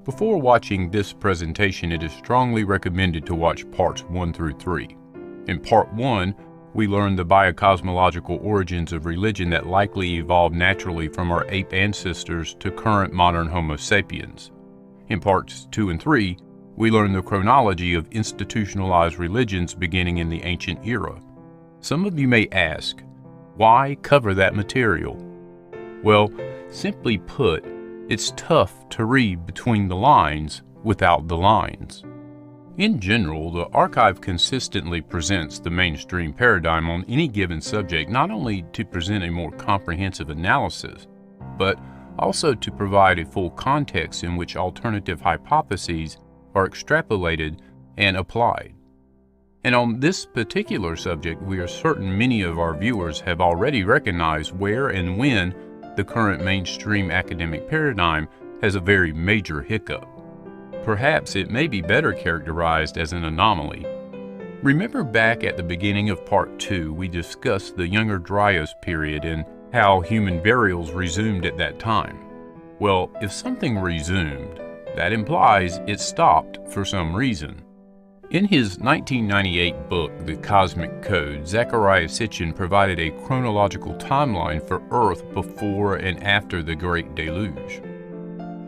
Before watching this presentation, it is strongly recommended to watch parts 1 through 3. In part 1, we learn the biocosmological origins of religion that likely evolved naturally from our ape ancestors to current modern Homo sapiens. In parts 2 and 3, we learn the chronology of institutionalized religions beginning in the ancient era. Some of you may ask, why cover that material? Well, simply put, it's tough to read between the lines without the lines. In general, the archive consistently presents the mainstream paradigm on any given subject not only to present a more comprehensive analysis, but also to provide a full context in which alternative hypotheses are extrapolated and applied. And on this particular subject, we are certain many of our viewers have already recognized where and when the current mainstream academic paradigm has a very major hiccup. Perhaps it may be better characterized as an anomaly. Remember back at the beginning of part 2, we discussed the Younger Dryas period and how human burials resumed at that time. Well, if something resumed, that implies it stopped for some reason. In his 1998 book, The Cosmic Code, Zecharia Sitchin provided a chronological timeline for Earth before and after the Great Deluge.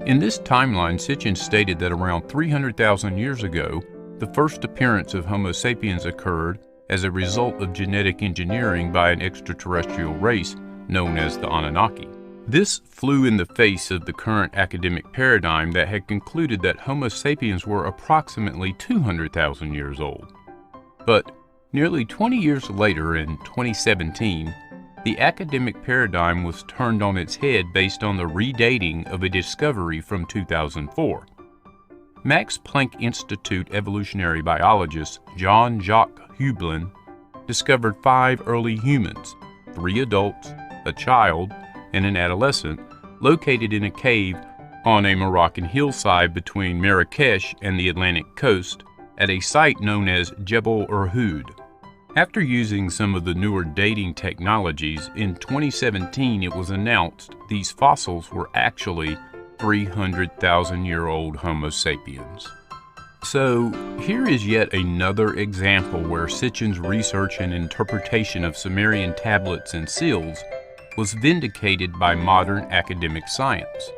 In this timeline, Sitchin stated that around 300,000 years ago, the first appearance of Homo sapiens occurred as a result of genetic engineering by an extraterrestrial race known as the Anunnaki. This flew in the face of the current academic paradigm that had concluded that Homo sapiens were approximately 200,000 years old. But nearly 20 years later, in 2017, the academic paradigm was turned on its head based on the redating of a discovery from 2004. Max Planck Institute evolutionary biologist Jean-Jacques Heublen discovered 5 early humans, 3 adults, a child, and an adolescent, located in a cave on a Moroccan hillside between Marrakesh and the Atlantic coast at a site known as Jebel Irhoud. After using some of the newer dating technologies, in 2017 it was announced these fossils were actually 300,000-year-old Homo sapiens. So here is yet another example where Sitchin's research and interpretation of Sumerian tablets and seals was vindicated by modern academic science.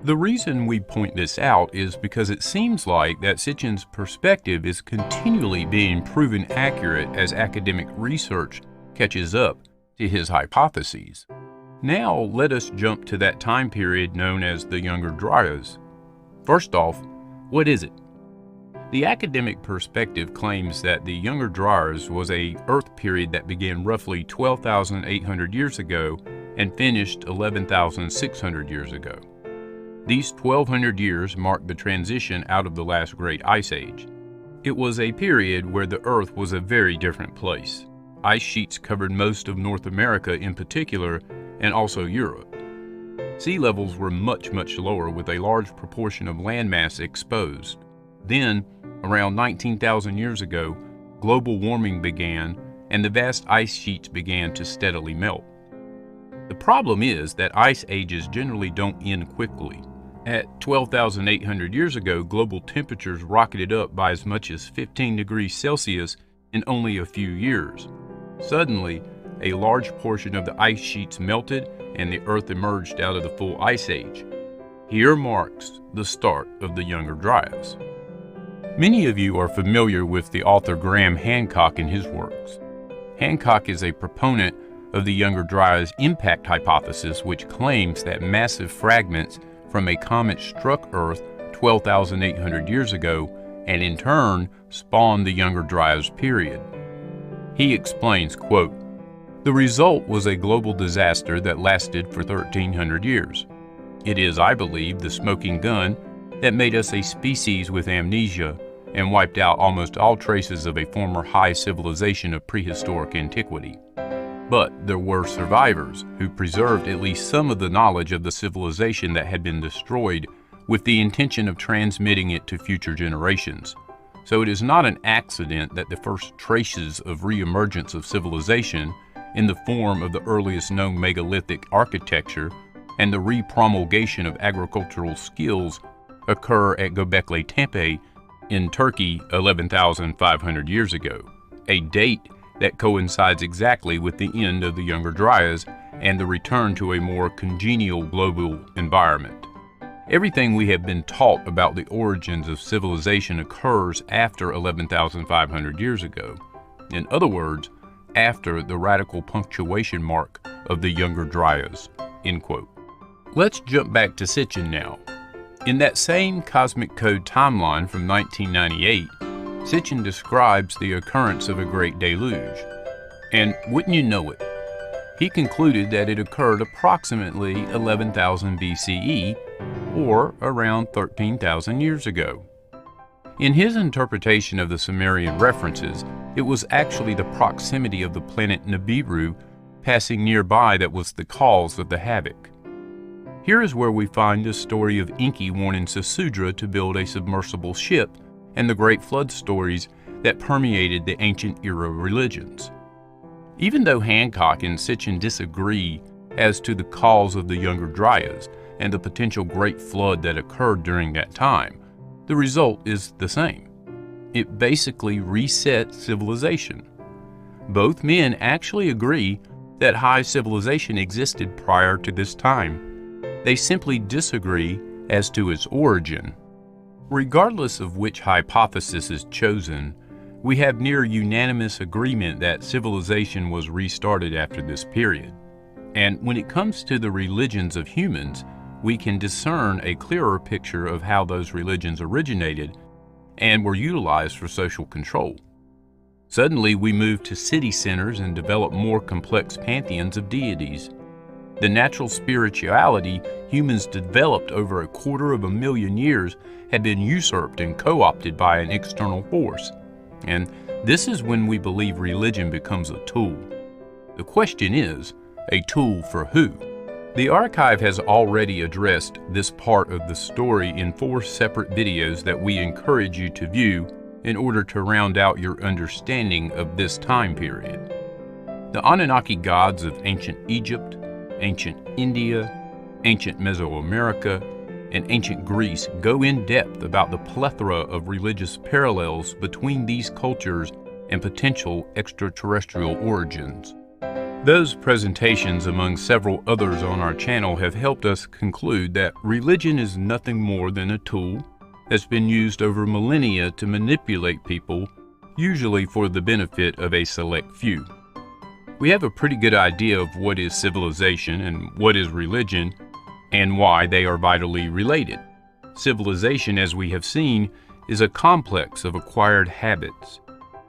The reason we point this out is because it seems like that Sitchin's perspective is continually being proven accurate as academic research catches up to his hypotheses. Now let us jump to that time period known as the Younger Dryas. First off, what is it? The academic perspective claims that the Younger Dryas was a Earth period that began roughly 12,800 years ago and finished 11,600 years ago. These 1,200 years marked the transition out of the last great ice age. It was a period where the Earth was a very different place. Ice sheets covered most of North America in particular, and also Europe. Sea levels were much lower, with a large proportion of landmass exposed. Then, around 19,000 years ago, global warming began and the vast ice sheets began to steadily melt. The problem is that ice ages generally don't end quickly. At 12,800 years ago, global temperatures rocketed up by as much as 15 degrees Celsius in only a few years. Suddenly, a large portion of the ice sheets melted and the Earth emerged out of the full ice age. Here marks the start of the Younger Dryas. Many of you are familiar with the author Graham Hancock and his works. Hancock is a proponent of the Younger Dryas impact hypothesis, which claims that massive fragments from a comet struck Earth 12,800 years ago and in turn spawned the Younger Dryas period. He explains, quote, "The result was a global disaster that lasted for 1,300 years. It is, I believe, the smoking gun that made us a species with amnesia and wiped out almost all traces of a former high civilization of prehistoric antiquity. But there were survivors who preserved at least some of the knowledge of the civilization that had been destroyed with the intention of transmitting it to future generations. So it is not an accident that the first traces of reemergence of civilization in the form of the earliest known megalithic architecture and the repromulgation of agricultural skills occur at Göbekli Tepe in Turkey 11,500 years ago, a date that coincides exactly with the end of the Younger Dryas and the return to a more congenial global environment. Everything we have been taught about the origins of civilization occurs after 11,500 years ago. In other words, after the radical punctuation mark of the Younger Dryas." End quote. Let's jump back to Sitchin now. In that same Cosmic Code timeline from 1998, Sitchin describes the occurrence of a great deluge. And wouldn't you know it, he concluded that it occurred approximately 11,000 BCE, or around 13,000 years ago. In his interpretation of the Sumerian references, it was actually the proximity of the planet Nibiru passing nearby that was the cause of the havoc. Here is where we find the story of Enki warning Sasudra to build a submersible ship and the great flood stories that permeated the ancient era religions. Even though Hancock and Sitchin disagree as to the cause of the Younger Dryas and the potential great flood that occurred during that time, the result is the same. It basically reset civilization. Both men actually agree that high civilization existed prior to this time. They simply disagree as to its origin. Regardless of which hypothesis is chosen, we have near unanimous agreement that civilization was restarted after this period. And when it comes to the religions of humans, we can discern a clearer picture of how those religions originated and were utilized for social control. Suddenly, we move to city centers and develop more complex pantheons of deities. The natural spirituality humans developed over 250,000 years had been usurped and co-opted by an external force. And this is when we believe religion becomes a tool. The question is, a tool for who? The archive has already addressed this part of the story in 4 separate videos that we encourage you to view in order to round out your understanding of this time period. The Anunnaki gods of ancient Egypt, ancient India, ancient Mesoamerica, and ancient Greece go in depth about the plethora of religious parallels between these cultures and potential extraterrestrial origins. Those presentations, among several others on our channel, have helped us conclude that religion is nothing more than a tool that's been used over millennia to manipulate people, usually for the benefit of a select few. We have a pretty good idea of what is civilization and what is religion, and why they are vitally related. Civilization, as we have seen, is a complex of acquired habits.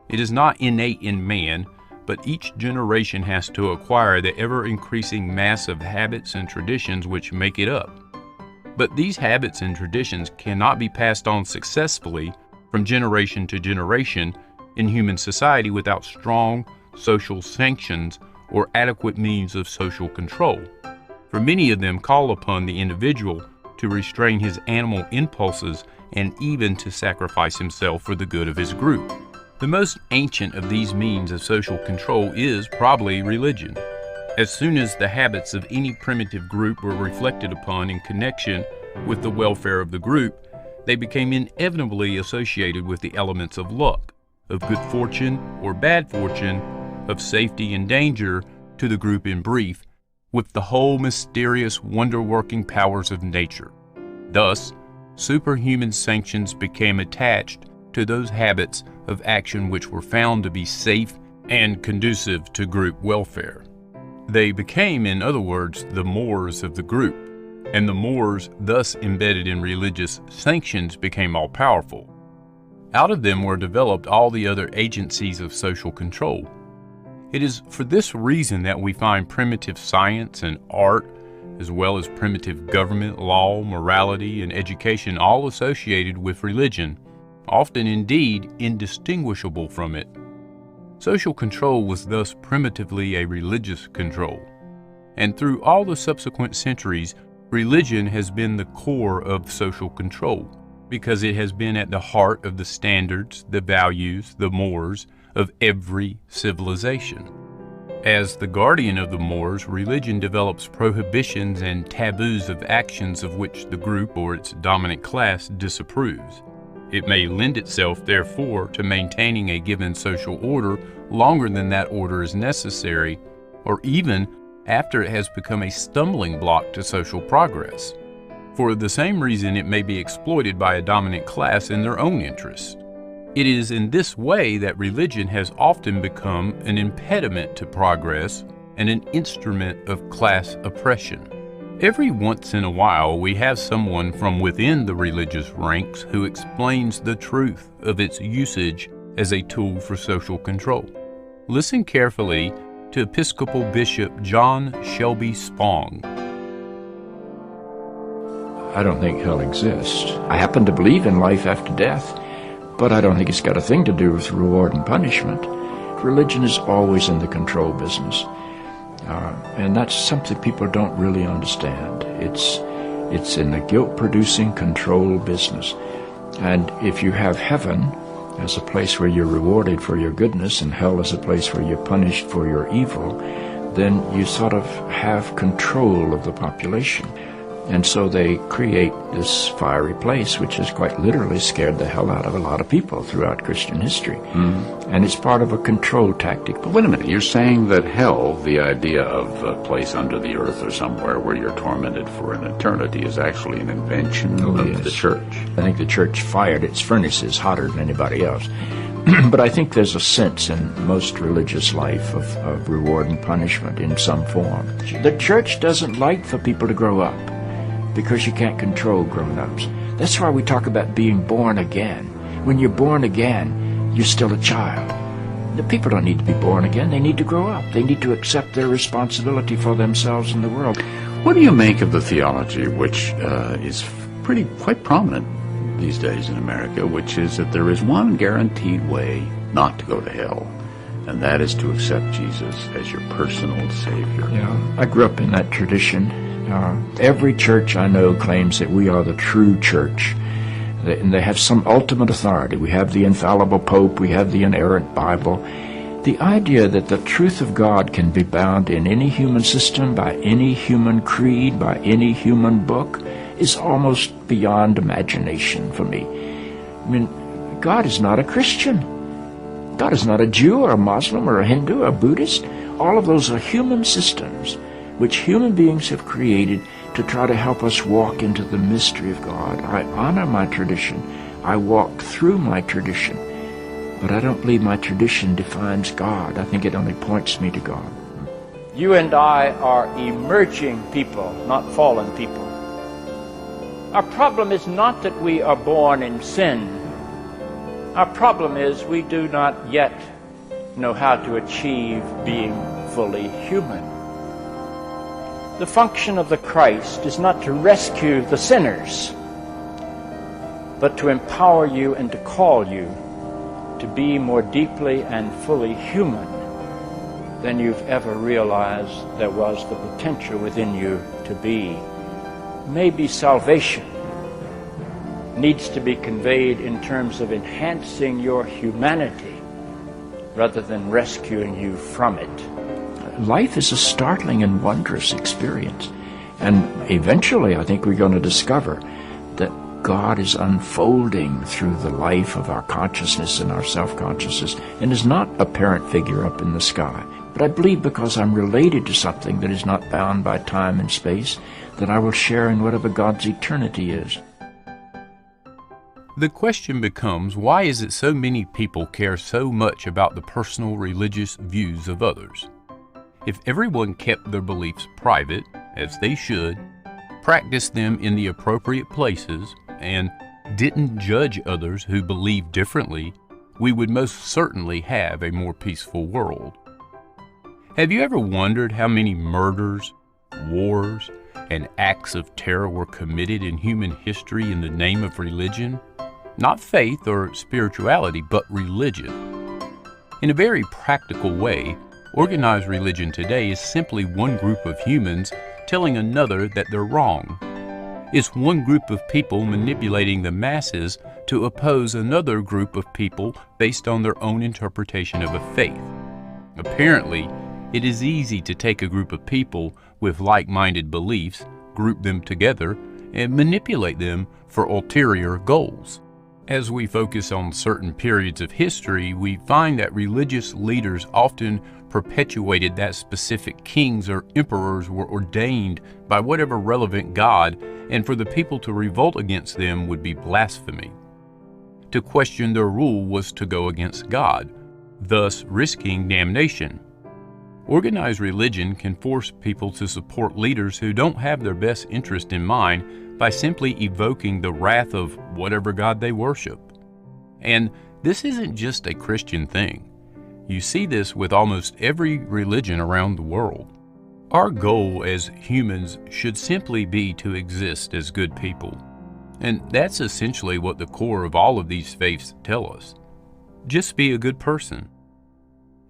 It is not innate in man, but each generation has to acquire the ever-increasing mass of habits and traditions which make it up. But these habits and traditions cannot be passed on successfully from generation to generation in human society without strong social sanctions or adequate means of social control. For many of them call upon the individual to restrain his animal impulses and even to sacrifice himself for the good of his group. The most ancient of these means of social control is probably religion. As soon as the habits of any primitive group were reflected upon in connection with the welfare of the group, they became inevitably associated with the elements of luck, of good fortune or bad fortune, of safety and danger to the group in brief, with the whole mysterious wonder-working powers of nature. Thus, superhuman sanctions became attached to those habits of action which were found to be safe and conducive to group welfare. They became, in other words, the mores of the group, and the mores, thus embedded in religious sanctions, became all-powerful. Out of them were developed all the other agencies of social control. It is for this reason that we find primitive science and art, as well as primitive government, law, morality, and education all associated with religion, often indeed indistinguishable from it. Social control was thus primitively a religious control, and through all the subsequent centuries, religion has been the core of social control, because it has been at the heart of the standards, the values, the mores of every civilization. As the guardian of the Moors, religion develops prohibitions and taboos of actions of which the group or its dominant class disapproves. It may lend itself, therefore, to maintaining a given social order longer than that order is necessary, or even after it has become a stumbling block to social progress. For the same reason, it may be exploited by a dominant class in their own interest. It is in this way that religion has often become an impediment to progress and an instrument of class oppression. Every once in a while, we have someone from within the religious ranks who explains the truth of its usage as a tool for social control. Listen carefully to Episcopal Bishop John Shelby Spong. I don't think hell exists. I happen to believe in life after death, but I don't think it's got a thing to do with reward and punishment. Religion is always in the control business. And that's something people don't really understand. It's in the guilt-producing control business. And if you have heaven as a place where you're rewarded for your goodness and hell as a place where you're punished for your evil, then you sort of have control of the population. And so they create this fiery place, which has quite literally scared the hell out of a lot of people throughout Christian history. Mm-hmm. And it's part of a control tactic. But wait a minute, you're saying that hell, the idea of a place under the earth or somewhere where you're tormented for an eternity, is actually an invention of the church. I think the church fired its furnaces hotter than anybody else. But I think there's a sense in most religious life of reward and punishment in some form. The church doesn't like for people to grow up, because you can't control grown-ups. That's why we talk about being born again. When you're born again, you're still a child. The people don't need to be born again. They need to grow up. They need to accept their responsibility for themselves and the world. What do you make of the theology, which is quite prominent these days in America, which is that there is one guaranteed way not to go to hell, and that is to accept Jesus as your personal Savior? Yeah, I grew up in that tradition. Every church I know claims that we are the true church, and they have some ultimate authority. We have the infallible Pope, we have the inerrant Bible. The idea that the truth of God can be bound in any human system, by any human creed, by any human book, is almost beyond imagination for me. I mean, God is not a Christian. God is not a Jew or a Muslim or a Hindu or a Buddhist. All of those are human systems which human beings have created to try to help us walk into the mystery of God. I honor my tradition. I walk through my tradition. But I don't believe my tradition defines God. I think it only points me to God. You and I are emerging people, not fallen people. Our problem is not that we are born in sin. Our problem is we do not yet know how to achieve being fully human. The function of the Christ is not to rescue the sinners, but to empower you and to call you to be more deeply and fully human than you've ever realized there was the potential within you to be. Maybe salvation needs to be conveyed in terms of enhancing your humanity rather than rescuing you from it. Life is a startling and wondrous experience. And eventually, I think we're going to discover that God is unfolding through the life of our consciousness and our self-consciousness, and is not a parent figure up in the sky. But I believe because I'm related to something that is not bound by time and space, that I will share in whatever God's eternity is. The question becomes, why is it so many people care so much about the personal religious views of others? If everyone kept their beliefs private, as they should, practiced them in the appropriate places, and didn't judge others who believe differently, we would most certainly have a more peaceful world. Have you ever wondered how many murders, wars, and acts of terror were committed in human history in the name of religion? Not faith or spirituality, but religion. In a very practical way, organized religion today is simply one group of humans telling another that they're wrong. It's one group of people manipulating the masses to oppose another group of people based on their own interpretation of a faith. Apparently, it is easy to take a group of people with like-minded beliefs, group them together, and manipulate them for ulterior goals. As we focus on certain periods of history, we find that religious leaders often perpetuated that specific kings or emperors were ordained by whatever relevant god, and for the people to revolt against them would be blasphemy. To question their rule was to go against God, thus risking damnation. Organized religion can force people to support leaders who don't have their best interest in mind by simply evoking the wrath of whatever god they worship. And this isn't just a Christian thing. You see this with almost every religion around the world. Our goal as humans should simply be to exist as good people. And that's essentially what the core of all of these faiths tell us. Just be a good person.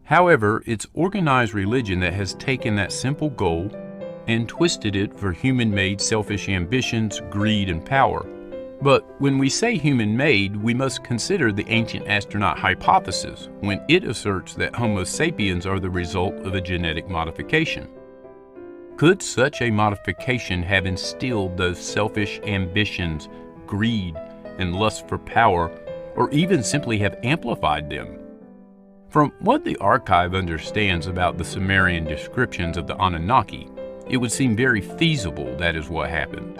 However, it's organized religion that has taken that simple goal and twisted it for human-made selfish ambitions, greed, and power. But when we say human-made, we must consider the ancient astronaut hypothesis when it asserts that Homo sapiens are the result of a genetic modification. Could such a modification have instilled those selfish ambitions, greed, and lust for power, or even simply have amplified them? From what the archive understands about the Sumerian descriptions of the Anunnaki, it would seem very feasible that is what happened.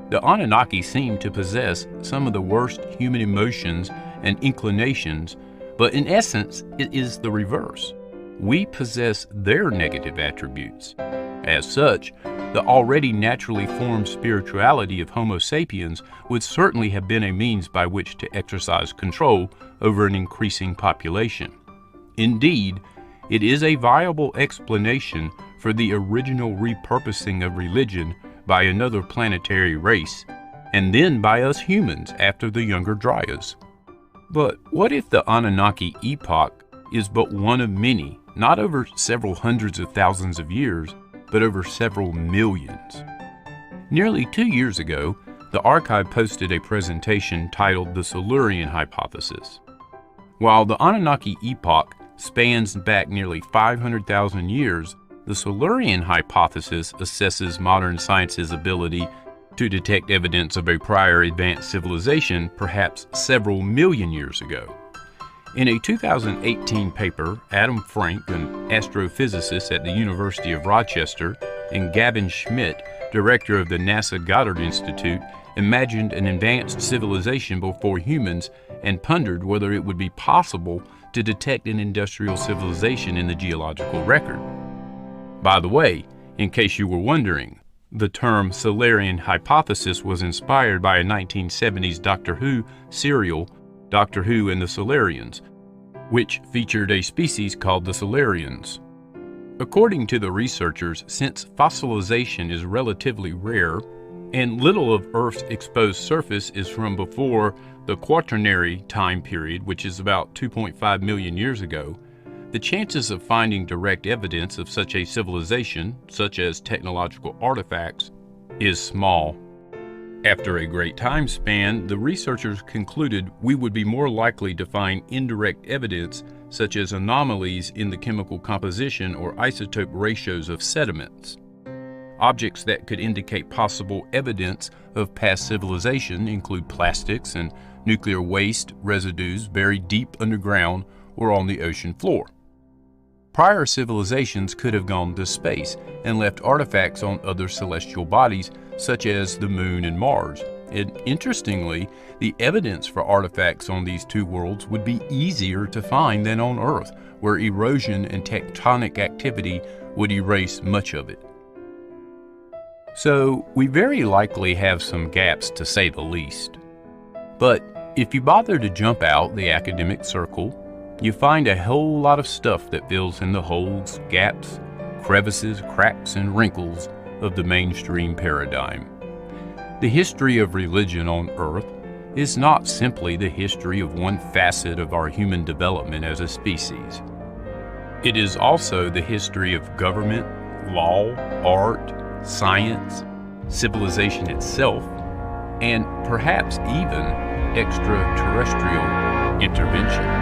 The Anunnaki seem to possess some of the worst human emotions and inclinations, but in essence, it is the reverse. We possess their negative attributes. As such, the already naturally formed spirituality of Homo sapiens would certainly have been a means by which to exercise control over an increasing population. Indeed, it is a viable explanation for the original repurposing of religion by another planetary race, and then by us humans after the Younger Dryas. But what if the Anunnaki epoch is but one of many, not over several hundreds of thousands of years, but over several millions? Nearly 2 years ago, the archive posted a presentation titled The Silurian Hypothesis. While the Anunnaki epoch spans back nearly 500,000 years, the Silurian hypothesis assesses modern science's ability to detect evidence of a prior advanced civilization perhaps several million years ago. In a 2018 paper, Adam Frank, an astrophysicist at the University of Rochester, and Gavin Schmidt, director of the NASA Goddard Institute, imagined an advanced civilization before humans and pondered whether it would be possible to detect an industrial civilization in the geological record. By the way, in case you were wondering, the term Silurian hypothesis was inspired by a 1970s Doctor Who serial, Doctor Who and the Silurians, which featured a species called the Silurians. According to the researchers, since fossilization is relatively rare and little of Earth's exposed surface is from before the Quaternary time period, which is about 2.5 million years ago, the chances of finding direct evidence of such a civilization, such as technological artifacts, is small. After a great time span, the researchers concluded we would be more likely to find indirect evidence, such as anomalies in the chemical composition or isotope ratios of sediments. Objects that could indicate possible evidence of past civilization include plastics and nuclear waste residues buried deep underground or on the ocean floor. Prior civilizations could have gone to space and left artifacts on other celestial bodies, such as the Moon and Mars. And interestingly, the evidence for artifacts on these two worlds would be easier to find than on Earth, where erosion and tectonic activity would erase much of it. So, we very likely have some gaps, to say the least. But if you bother to jump out the academic circle, you find a whole lot of stuff that fills in the holes, gaps, crevices, cracks, and wrinkles of the mainstream paradigm. The history of religion on Earth is not simply the history of one facet of our human development as a species. It is also the history of government, law, art, science, civilization itself, and perhaps even extraterrestrial intervention.